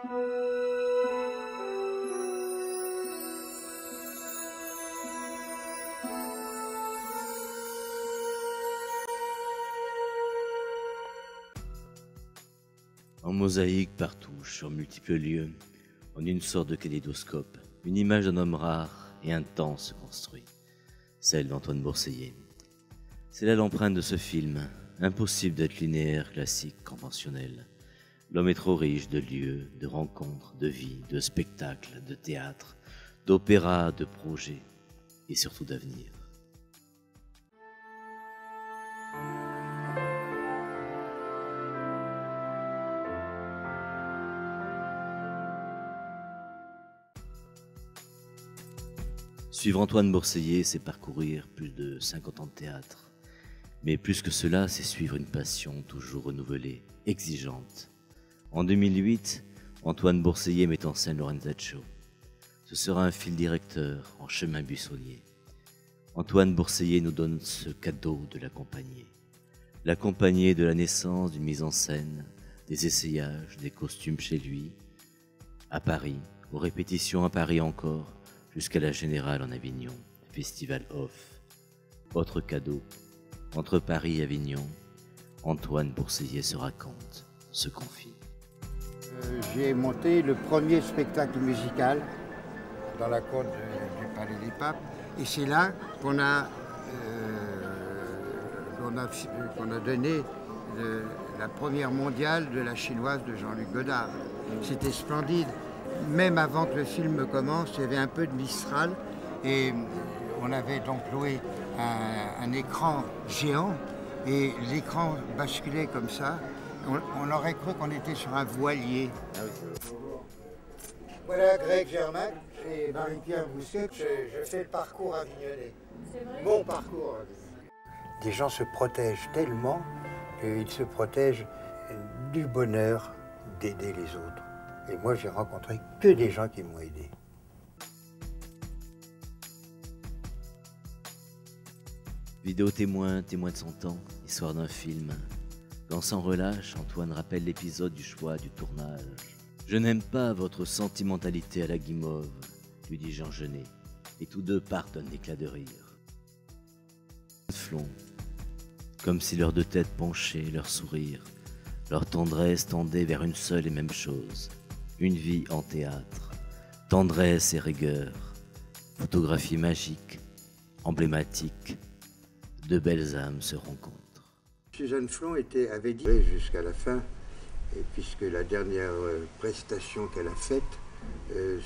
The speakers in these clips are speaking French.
En mosaïque partout, sur multiples lieux, en une sorte de kaléidoscope, une image d'un homme rare et intense se construit, celle d'Antoine Bourseiller. C'est là l'empreinte de ce film, impossible d'être linéaire, classique, conventionnel. L'homme est trop riche de lieux, de rencontres, de vie, de spectacles, de théâtre, d'opéra, de projets et surtout d'avenir. Suivre Antoine Bourseiller, c'est parcourir plus de 50 ans de théâtre. Mais plus que cela, c'est suivre une passion toujours renouvelée, exigeante. En 2008, Antoine Bourseiller met en scène Lorenzaccio. Ce sera un fil directeur en chemin buissonnier. Antoine Bourseiller nous donne ce cadeau de l'accompagner. L'accompagner de la naissance d'une mise en scène, des essayages, des costumes chez lui, à Paris, aux répétitions à Paris encore, jusqu'à la Générale en Avignon, Festival Off. Autre cadeau, entre Paris et Avignon, Antoine Bourseiller se raconte, se confie. J'ai monté le premier spectacle musical dans la cour du Palais des Papes, et c'est là qu'on a donné la première mondiale de la chinoise de Jean-Luc Godard. C'était splendide. Même avant que le film commence, il y avait un peu de Mistral et on avait donc loué un écran géant et l'écran basculait comme ça. On aurait cru qu'on était sur un voilier. Voilà Greg Germain et Marie-Pierre Bousquet. Je fais le parcours avignonnais. Mon parcours. Des gens se protègent tellement qu'ils se protègent du bonheur d'aider les autres. Et moi, j'ai rencontré que des gens qui m'ont aidé. Vidéo témoin, témoin de son temps, histoire d'un film. Quand sans relâche, Antoine rappelle l'épisode du choix du tournage. « Je n'aime pas votre sentimentalité à la Guimauve », lui dit Jean Genet, et tous deux partent d'un éclat de rire. Flon, comme si leurs deux têtes penchaient, leur sourire, leur tendresse tendait vers une seule et même chose. Une vie en théâtre, tendresse et rigueur, photographie magique, emblématique, de belles âmes se rencontrent. Suzanne Flon avait dit jusqu'à la fin, et puisque la dernière prestation qu'elle a faite,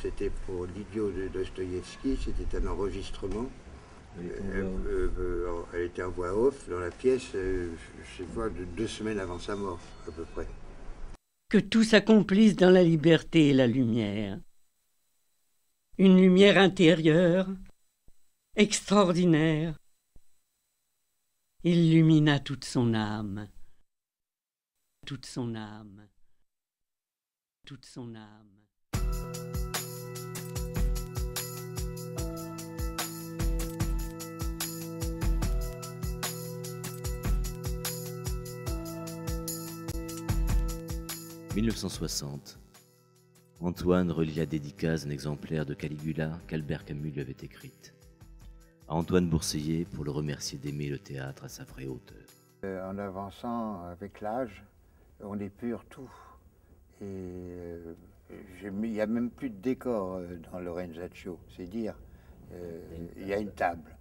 c'était pour L'Idiot de Dostoïevski, c'était un enregistrement. Elle était en voix off dans la pièce, je vois, 2 semaines avant sa mort, à peu près. Que tout s'accomplisse dans la liberté et la lumière. Une lumière intérieure, extraordinaire, illumina toute son âme, toute son âme, toute son âme. « 1960. Antoine relit la dédicace d'un exemplaire de Caligula qu'Albert Camus lui avait écrite. À Antoine Bourseiller pour le remercier d'aimer le théâtre à sa vraie hauteur. En avançant avec l'âge, on épure tout. Et il n'y a même plus de décor dans Lorenzaccio, c'est dire. Il y a une table.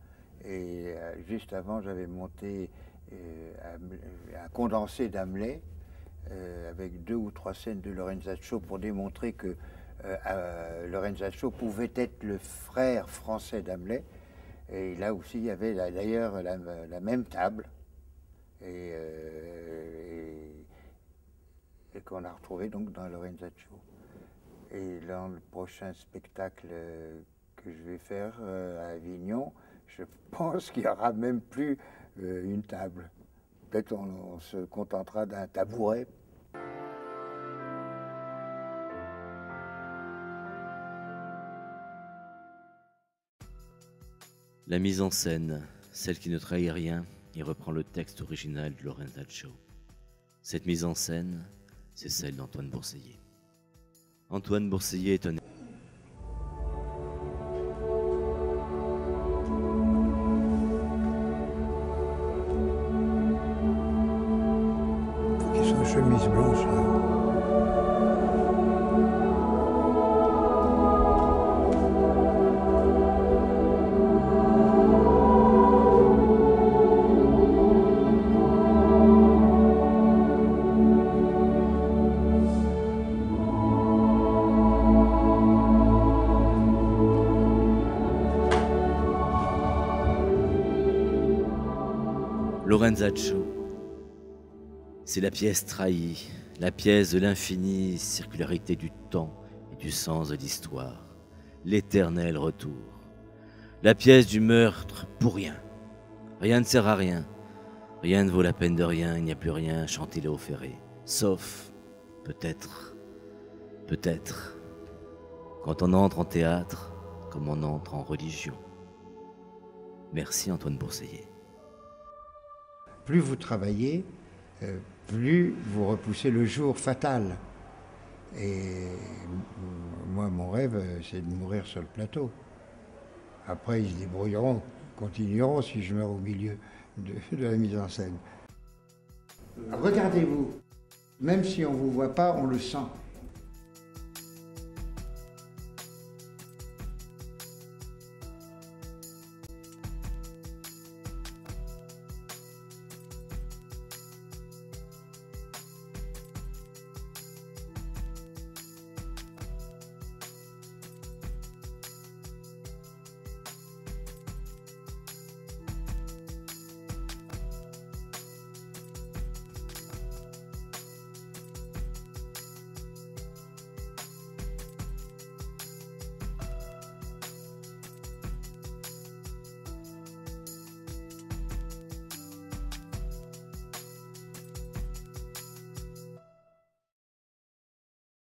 Et juste avant, j'avais monté un condensé d'Hamlet, avec 2 ou 3 scènes de Lorenzaccio pour démontrer que Lorenzaccio pouvait être le frère français d'Hamlet. Et là aussi, il y avait d'ailleurs la même table et qu'on a retrouvé donc dans Lorenzaccio. Et dans le prochain spectacle que je vais faire à Avignon, je pense qu'il n'y aura même plus une table. Peut-être on se contentera d'un tabouret. La mise en scène, celle qui ne trahit rien et reprend le texte original de Lorenzaccio. Cette mise en scène, c'est celle d'Antoine Bourseiller. Antoine Bourseiller est un... Ils sont en chemise blanche, là. Lorenzaccio, c'est la pièce trahie, la pièce de l'infinie circularité du temps et du sens de l'histoire, l'éternel retour, la pièce du meurtre pour rien. Rien ne sert à rien, rien ne vaut la peine de rien, il n'y a plus rien, chantez Léo Ferré, sauf, peut-être, quand on entre en théâtre, comme on entre en religion. Merci Antoine Bourseiller. Plus vous travaillez, plus vous repoussez le jour fatal. Et moi, mon rêve, c'est de mourir sur le plateau. Après, ils se débrouilleront, continueront si je meurs au milieu de la mise en scène. Regardez-vous, même si on ne vous voit pas, on le sent.